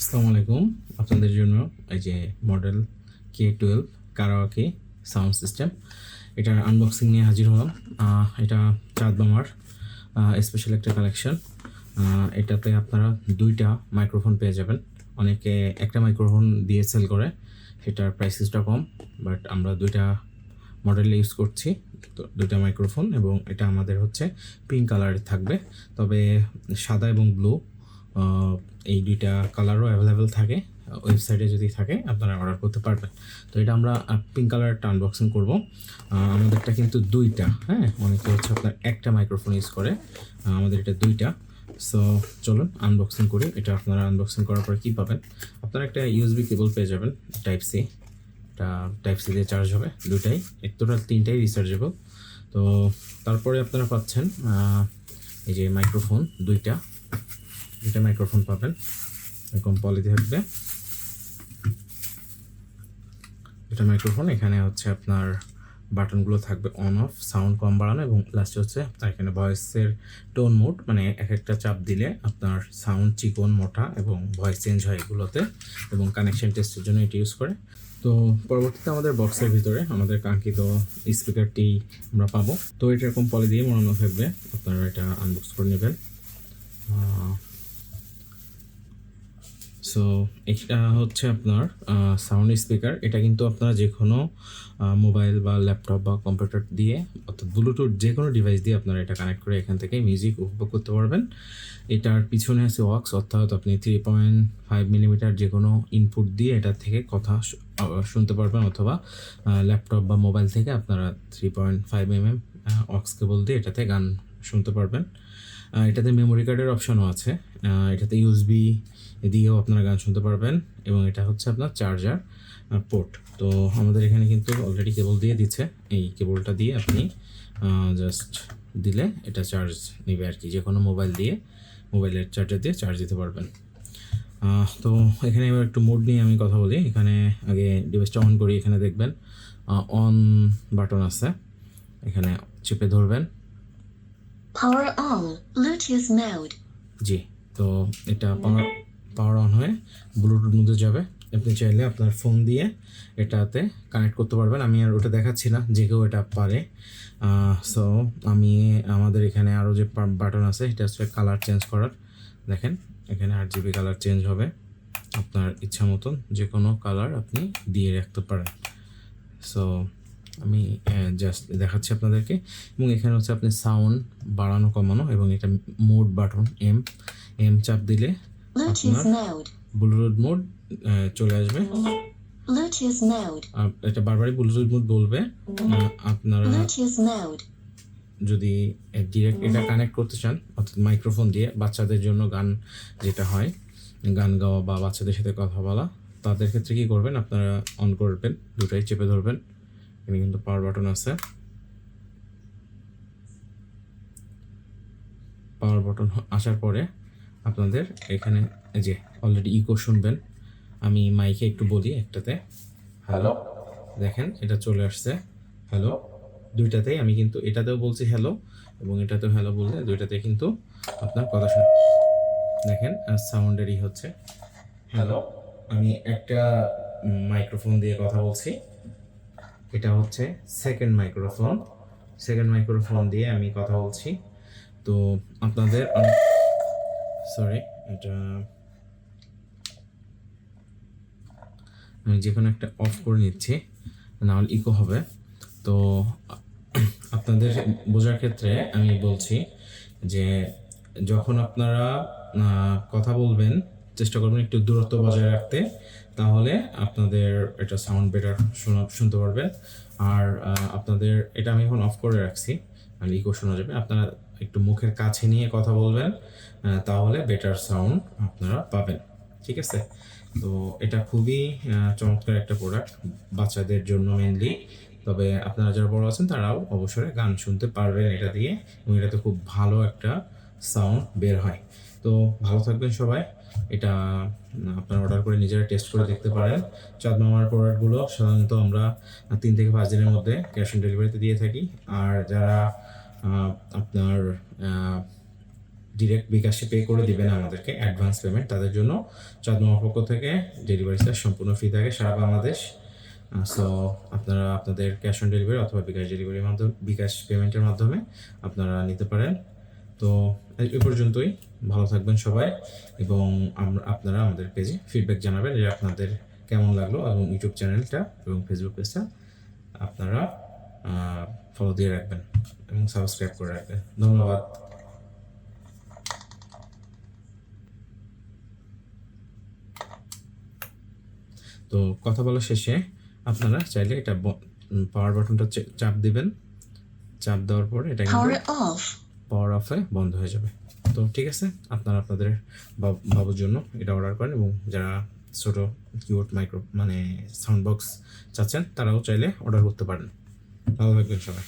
আসসালামু আলাইকুম। আপনাদের জন্য এই যে model K12 karaoke sound system, এটার আনবক্সিং নিয়ে হাজির হলাম। এটা চাঁদ মামার স্পেশাল একটা কালেকশন। এটাতে আপনারা দুইটা মাইক্রোফোন পেয়ে যাবেন। অনেকে একটা মাইক্রোফোন দিয়ে সেল করে, সেটার প্রাইসেসটা কম, বাট আমরা দুইটা মডেল ইউজ করছি, তো দুইটা মাইক্রোফোন, এবং এটা আমাদের হচ্ছে পিঙ্ক কালারের থাকবে। তবে সাদা এবং ব্লু এই দুইটা কালারও অ্যাভেলেবেল থাকে। ওয়েবসাইটে যদি থাকে আপনারা অর্ডার করতে পারবেন। তো এটা আমরা পিঙ্ক কালারটা আনবক্সিং করব। আমাদেরটা কিন্তু দুইটা, হ্যাঁ, অনেকে হচ্ছে আপনার একটা মাইক্রোফোন ইউজ করে, আমাদের এটা দুইটা। সো চলুন আনবক্সিং করি। এটা আপনারা আনবক্সিং করার পরে কী পাবেন, আপনারা একটা ইউএসবি কেবল পেয়ে যাবেন টাইপ সি। এটা টাইপ সি দিয়ে চার্জ হবে, দুইটাই, টোটাল তিনটাই রিচার্জেবল। তো তারপরে আপনারা পাচ্ছেন এই যে মাইক্রোফোন দুইটা মাইক্রোফোন পাবেন, এরকম পলি থাকবে। এটা মাইক্রোফোন, এখানে হচ্ছে আপনার বাটনগুলো থাকবে অন অফ, সাউন্ড কম বাড়ানো, এবং লাস্টে হচ্ছে আপনার এখানে ভয়েসের টোন মোড, মানে এক একটা চাপ দিলে আপনার সাউন্ড চিকন মোটা এবং ভয়েস চেঞ্জ হয় এগুলোতে, এবং কানেকশন টেস্টের জন্য এটি ইউজ করে। তো পরবর্তীতে আমাদের বক্সের ভিতরে আমাদের কাঙ্ক্ষিত স্পিকারটি আমরা পাবো। তো এটা এরকম পলি দিয়ে মোড়ানো থাকবে, আপনারা এটা আনবক্স করে নেবেন। সো এটা হচ্ছে আপনার সাউন্ড স্পিকার। এটা কিন্তু আপনারা যে কোনো মোবাইল বা ল্যাপটপ বা কম্পিউটার দিয়ে, অর্থাৎ ব্লুটুথ যে কোনো ডিভাইস দিয়ে আপনারা এটা কানেক্ট করে এখান থেকে মিউজিক উপভোগ করতে পারবেন। এটার পিছনে আছে ওয়াক্স, অর্থাৎ আপনি 3.5 মিলিমিটার যে কোনো ইনপুট দিয়ে এটার থেকে কথা শুনতে পারবেন, অথবা ল্যাপটপ বা মোবাইল থেকে আপনারা 3.5 ওয়াক্স কেবল দিয়ে এটাতে গান শুনতে পারবেন। এটাতে মেমোরি কার্ডের অপশনও আছে, এটাতে ইউএসবি দিয়েও আপনারা গান শুনতে পারবেন, এবং এটা হচ্ছে আপনার চার্জার পোর্ট। তো আমাদের এখানে কিন্তু অলরেডি কেবল দিয়ে দিচ্ছে, এই কেবলটা দিয়ে আপনি জাস্ট দিলে এটা চার্জ নেবে আর কি, যে কোনো মোবাইল দিয়ে, মোবাইলের চার্জার দিয়ে চার্জ দিতে পারবেন। তো এখানে এবার একটু মোড নিয়ে আমি কথা বলি। এখানে আগে ডিভাইসটা অন করি, এখানে দেখবেন অন বাটন আছে, এখানে চেপে ধরবেন, Power on, Bluetooth mode. জি। তো এটা পাওয়ার অন হয়ে ব্লুটুথ মধ্যে যাবে। আপনি চাইলে আপনার ফোন দিয়ে এটাতে কানেক্ট করতে পারবেন। আমি আর ওটা দেখাচ্ছি না, যে কেউ এটা পারে। সো আমাদের এখানে আরও যে বাটন আছে, এটা হচ্ছে কালার চেঞ্জ করার। দেখেন এখানে RGB কালার চেঞ্জ হবে, আপনার ইচ্ছা মতন যে কোনো কালার আপনি দিয়ে রাখতে পারেন। সো আমি জাস্ট দেখাচ্ছি আপনাদেরকে, এবং এখানে হচ্ছে আপনি সাউন্ড বাড়ানো কমানো, এবং এটা মোড বাটন, এম চাপ দিলে Bluetooth mode. ব্লুটুথ মোড চলে আসবে। Bluetooth mode. এটা বারবারই ব্লুটুথ মোড বলবে। আপনারা Bluetooth mode. যদি ডিরেক্ট এটা কানেক্ট করতে চান, অর্থাৎ মাইক্রোফোন দিয়ে বাচ্চাদের জন্য গান যেটা হয়, গান গাওয়া বা বাচ্চাদের সাথে কথা বলা, তাদের ক্ষেত্রে কী করবেন, আপনারা অন করবেন, দুটাই চেপে ধরবেন। এখানে কিন্তু পাওয়ার বাটন আছে, পাওয়ার বাটন আসার পরে আপনাদের এখানে যে অলরেডি ইকো শুনবেন। আমি মাইকে একটু বলি, একটাতে হ্যালো, দেখেন এটা চলে আসছে হ্যালো। দুইটাতেই আমি কিন্তু এটাতেও বলছি হ্যালো, এবং এটাতেও হ্যালো বললে দুইটাতে কিন্তু আপনার কথা শুনে, দেখেন সাউন্ডেরই হচ্ছে হ্যালো। আমি একটা মাইক্রোফোন দিয়ে কথা বলছি, এটা হচ্ছে সেকেন্ড মাইক্রোফোন দিয়ে আমি কথা বলছি। তো আপনাদের সরি, এটা আমি যে কোনো একটা অফ করে নিচ্ছি, নাহলে ইকো হবে। তো আপনাদের বোঝার ক্ষেত্রে আমি বলছি যে যখন আপনারা কথা বলবেন, চেষ্টা করবেন একটু দূরত্ব বজায় রাখতে, তাহলে আপনাদের এটা সাউন্ড বেটার শুনতে পারবেন। আর আপনাদের এটা আমি এখন অফ করে রাখছি, মানে ইকো শোনা যাবে। আপনারা একটু মুখের কাছে নিয়ে কথা বলবেন, তাহলে বেটার সাউন্ড আপনারা পাবেন, ঠিক আছে? তো এটা খুবই চমৎকার একটা প্রোডাক্ট বাচ্চাদের জন্য মেনলি। তবে আপনারা যারা বড় আছেন তারাও অবশ্যই গান শুনতে পারবেন এটা দিয়ে, এবং এটাতে খুব ভালো একটা সাউন্ড বের হয়। তো ভালো থাকবেন সবাই। এটা আপনারা অর্ডার করে নিজেরা টেস্ট করে দেখতে পারেন। চাঁদ মামার প্রোডাক্টগুলো সাধারণত আমরা 3 থেকে 5 দিনের মধ্যে ক্যাশ অন ডেলিভারিতে দিয়ে থাকি। আর যারা আপনার ডিরেক্ট বিকাশে পে করে দিবেন আমাদেরকে অ্যাডভান্স পেমেন্ট, তাদের জন্য চাঁদমামার পক্ষ থেকে ডেলিভারি চার্জ সম্পূর্ণ ফ্রি থাকে সারা বাংলাদেশ। সো আপনারা আপনাদের ক্যাশ অন ডেলিভারি অথবা বিকাশ ডেলিভারির মাধ্যমে, বিকাশ পেমেন্টের মাধ্যমে আপনারা নিতে পারেন। তো এই পর্যন্তই, ভালো থাকবেন সবাই, এবং আপনারা আমাদের পেজে ফিডব্যাক জানাবেন যে আপনাদের কেমন লাগলো, এবং ইউটিউব চ্যানেলটা এবং ফেসবুক পেজটা আপনারা ফলো দিয়ে রাখবেন এবং সাবস্ক্রাইব করে রাখবেন। ধন্যবাদ। তো কথা বলা শেষে আপনারা চাইলে এটা পাওয়ার বাটনটা চাপ দিবেন, চাপ দেওয়ার পরে এটা Power off. পাওয়ার অফে বন্ধ হয়ে যাবে। তো ঠিক আছে, আপনারা আপনাদের বাবুর জন্য এটা অর্ডার করেন, এবং যারা ছোট কিবোর্ড মাইক্রো মানে সাউন্ড বক্স চাচ্ছেন তারাও চাইলে অর্ডার করতে পারেন। ভালো থাকবেন সবাই।